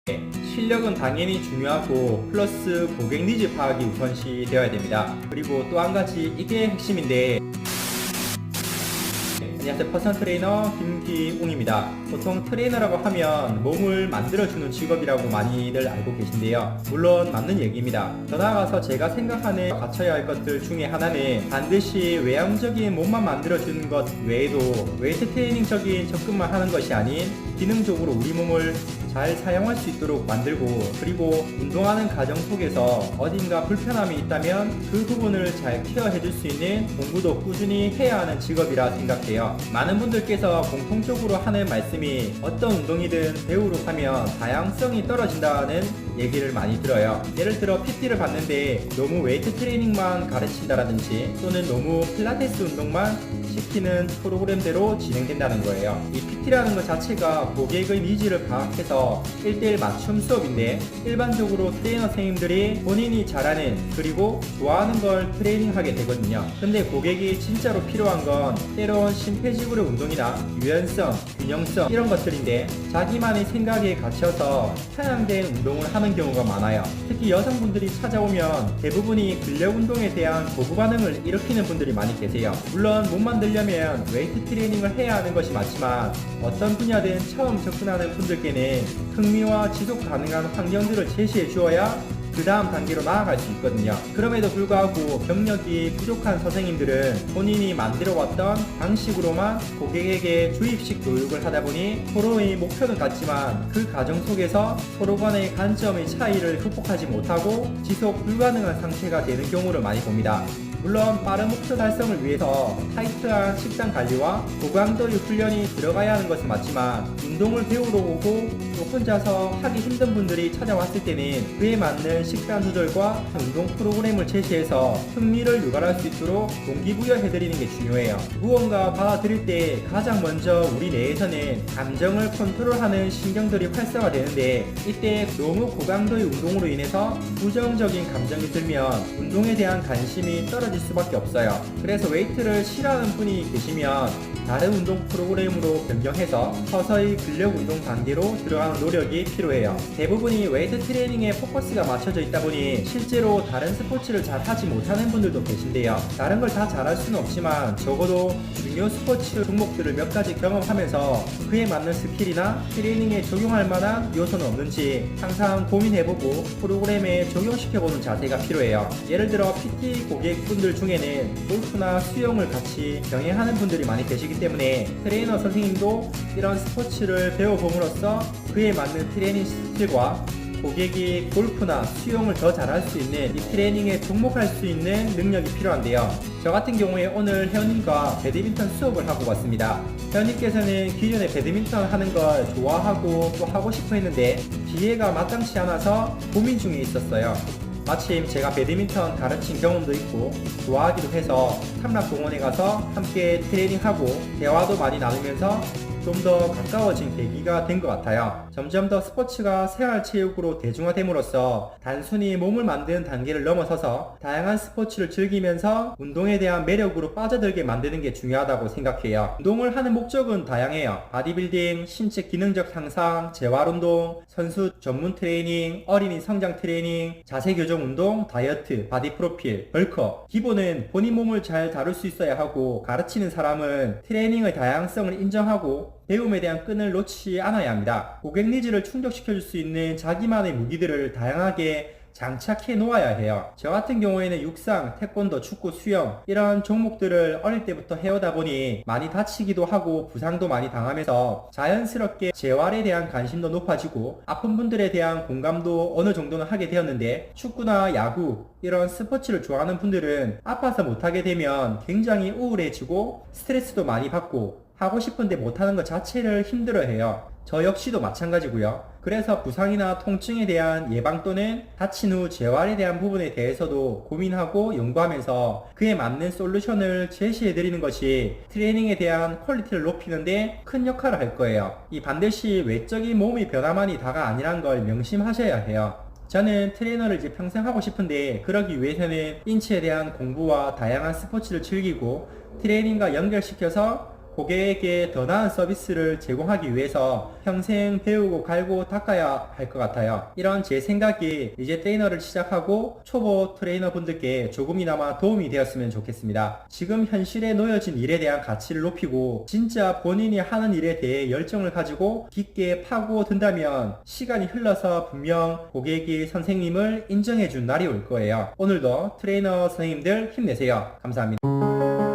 실력은 당연히 중요하고 플러스 고객 니즈 파악이 우선시 되어야 됩니다. 그리고 또 한 가지 이게 핵심인데, 안녕하세요. 퍼스널 트레이너 김기웅입니다. 보통 트레이너라고 하면 몸을 만들어주는 직업이라고 많이들 알고 계신데요. 물론 맞는 얘기입니다. 더 나아가서 제가 생각하는 갖춰야 할 것들 중에 하나는 반드시 외형적인 몸만 만들어주는 것 외에도 웨이트 트레이닝적인 접근만 하는 것이 아닌 기능적으로 우리 몸을 잘 사용할 수 있도록 만들고, 그리고 운동하는 과정 속에서 어딘가 불편함이 있다면 그 부분을 잘 케어해 줄 수 있는 공부도 꾸준히 해야 하는 직업이라 생각해요. 많은 분들께서 공통적으로 하는 말씀이 어떤 운동이든 배우러 하면 다양성이 떨어진다는 얘기를 많이 들어요. 예를 들어 PT를 받는데 너무 웨이트 트레이닝만 가르친다라든지 또는 너무 필라테스 운동만 시키는 프로그램대로 진행된다는 거예요. 이 PT라는 것 자체가 고객의 니즈를 파악해서 1대1 맞춤 수업인데, 일반적으로 트레이너 선생님들이 본인이 잘하는 그리고 좋아하는 걸 트레이닝하게 되거든요. 근데 고객이 진짜로 필요한 건 때론 심폐지구력 운동이나 유연성, 균형성 이런 것들인데, 자기만의 생각에 갇혀서 편향된 운동을 하는 경우가 많아요. 특히 여성분들이 찾아오면 대부분이 근력 운동에 대한 거부 반응을 일으키는 분들이 많이 계세요. 물론 몸 만들려면 웨이트 트레이닝을 해야 하는 것이 맞지만, 어떤 분야든 처음 접근하는 분들께는 흥미와 지속 가능한 환경들을 제시해 주어야 그 다음 단계로 나아갈 수 있거든요. 그럼에도 불구하고 경력이 부족한 선생님들은 본인이 만들어왔던 방식으로만 고객에게 주입식 교육을 하다 보니 서로의 목표는 같지만 그 과정 속에서 서로 간의 관점의 차이를 극복하지 못하고 지속 불가능한 상태가 되는 경우를 많이 봅니다. 물론 빠른 목표 달성을 위해서 타이트한 식단 관리와 고강도의 훈련이 들어가야 하는 것은 맞지만, 운동을 배우러 오고 또 혼자서 하기 힘든 분들이 찾아왔을 때는 그에 맞는 식단 조절과 운동 프로그램을 제시해서 흥미를 유발할 수 있도록 동기부여해드리는 게 중요해요. 무언가 받아들일 때 가장 먼저 우리 뇌에서는 감정을 컨트롤하는 신경들이 활성화되는데, 이때 너무 고강도의 운동으로 인해서 부정적인 감정이 들면 운동에 대한 관심이 떨어질 수밖에 없어요. 그래서 웨이트를 싫어하는 분이 계시면 다른 운동 프로그램으로 변경해서 서서히 근력 운동 단계로 들어가는 노력이 필요해요. 대부분이 웨이트 트레이닝에 포커스가 맞춰져 있다 보니 실제로 다른 스포츠를 잘 하지 못하는 분들도 계신데요. 다른 걸 다 잘할 수는 없지만 적어도 중요 스포츠 종목들을 몇 가지 경험하면서 그에 맞는 스킬이나 트레이닝에 적용할 만한 요소는 없는지 항상 고민해보고 프로그램에 적용시켜보는 자세가 필요해요. 예를 들어 PT 고객분들 중에는 골프나 수영을 같이 병행하는 분들이 많이 계시기 때문에 트레이너 선생님도 이런 스포츠를 배워봄으로써 그에 맞는 트레이닝 스킬과 고객이 골프나 수영을 더 잘할 수 있는 이 트레이닝에 접목할 수 있는 능력이 필요한데요. 저 같은 경우에 오늘 회원님과 배드민턴 수업을 하고 왔습니다. 회원님께서는 기존에 배드민턴 하는 걸 좋아하고 또 하고 싶어 했는데 기회가 마땅치 않아서 고민 중에 있었어요. 마침 제가 배드민턴 가르친 경험도 있고 좋아하기도 해서 탐락공원에 가서 함께 트레이닝하고 대화도 많이 나누면서 좀 더 가까워진 계기가 된 것 같아요. 점점 더 스포츠가 생활체육으로 대중화됨으로써 단순히 몸을 만드는 단계를 넘어서서 다양한 스포츠를 즐기면서 운동에 대한 매력으로 빠져들게 만드는 게 중요하다고 생각해요. 운동을 하는 목적은 다양해요. 바디빌딩, 신체 기능적 향상, 재활운동, 선수 전문 트레이닝, 어린이 성장 트레이닝, 자세 교정 운동, 다이어트, 바디 프로필, 벌크업. 기본은 본인 몸을 잘 다룰 수 있어야 하고, 가르치는 사람은 트레이닝의 다양성을 인정하고 배움에 대한 끈을 놓지 않아야 합니다. 고객 니즈를 충족시켜줄 수 있는 자기만의 무기들을 다양하게 장착해 놓아야 해요. 저 같은 경우에는 육상, 태권도, 축구, 수영 이런 종목들을 어릴 때부터 해오다 보니 많이 다치기도 하고 부상도 많이 당하면서 자연스럽게 재활에 대한 관심도 높아지고 아픈 분들에 대한 공감도 어느 정도는 하게 되었는데, 축구나 야구 이런 스포츠를 좋아하는 분들은 아파서 못하게 되면 굉장히 우울해지고 스트레스도 많이 받고 하고 싶은데 못하는 것 자체를 힘들어해요. 저 역시도 마찬가지고요. 그래서 부상이나 통증에 대한 예방 또는 다친 후 재활에 대한 부분에 대해서도 고민하고 연구하면서 그에 맞는 솔루션을 제시해드리는 것이 트레이닝에 대한 퀄리티를 높이는데 큰 역할을 할 거예요. 이 반드시 외적인 몸의 변화만이 다가 아니란 걸 명심하셔야 해요. 저는 트레이너를 이제 평생 하고 싶은데, 그러기 위해서는 인체에 대한 공부와 다양한 스포츠를 즐기고 트레이닝과 연결시켜서 고객에게 더 나은 서비스를 제공하기 위해서 평생 배우고 갈고 닦아야 할 것 같아요. 이런 제 생각이 이제 트레이너를 시작하고 초보 트레이너 분들께 조금이나마 도움이 되었으면 좋겠습니다. 지금 현실에 놓여진 일에 대한 가치를 높이고 진짜 본인이 하는 일에 대해 열정을 가지고 깊게 파고든다면 시간이 흘러서 분명 고객이 선생님을 인정해준 날이 올 거예요. 오늘도 트레이너 선생님들 힘내세요. 감사합니다.